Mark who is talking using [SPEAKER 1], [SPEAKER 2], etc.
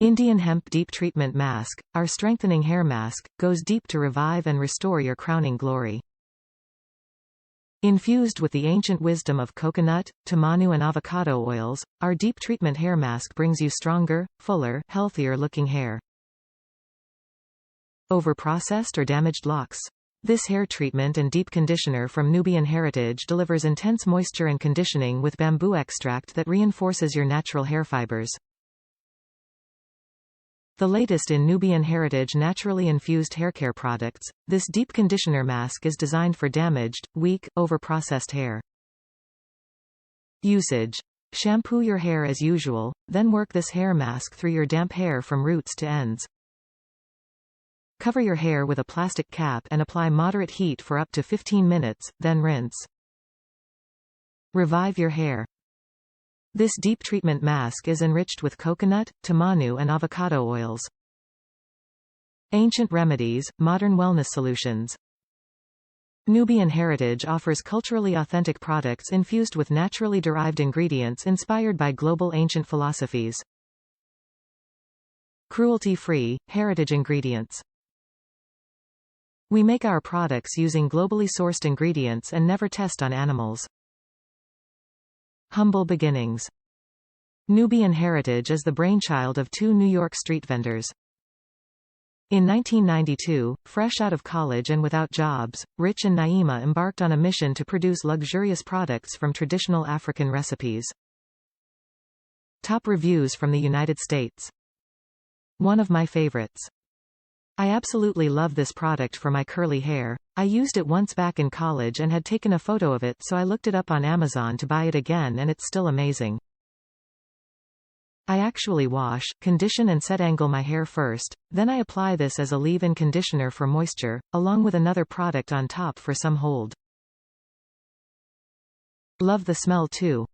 [SPEAKER 1] Indian Hemp Deep Treatment Mask, our strengthening hair mask, goes deep to revive and restore your crowning glory. Infused with the ancient wisdom of coconut, tamanu and avocado oils, our deep treatment hair mask brings you stronger, fuller, healthier-looking hair. Overprocessed or damaged locks? This hair treatment and deep conditioner from Nubian Heritage delivers intense moisture and conditioning with bamboo extract that reinforces your natural hair fibers. The latest in Nubian Heritage naturally infused haircare products, this deep conditioner mask is designed for damaged, weak, overprocessed hair. Usage. Shampoo your hair as usual, then work this hair mask through your damp hair from roots to ends. Cover your hair with a plastic cap and apply moderate heat for up to 15 minutes, then rinse. Revive your hair. This deep treatment mask is enriched with coconut, tamanu and avocado oils. Ancient remedies, modern wellness solutions. Nubian Heritage offers culturally authentic products infused with naturally derived ingredients inspired by global ancient philosophies. Cruelty-free, heritage ingredients. We make our products using globally sourced ingredients and never test on animals. Humble beginnings. Nubian Heritage is the brainchild of two New York street vendors. In 1992, fresh out of college and without jobs, Rich and Naima embarked on a mission to produce luxurious products from traditional African recipes. Top reviews from the United States. One of my favorites. I absolutely love this product for my curly hair. I used it once back in college and had taken a photo of it, so I looked it up on Amazon to buy it again, and it's still amazing. I actually wash, condition and set angle my hair first, then I apply this as a leave-in conditioner for moisture, along with another product on top for some hold. Love the smell too.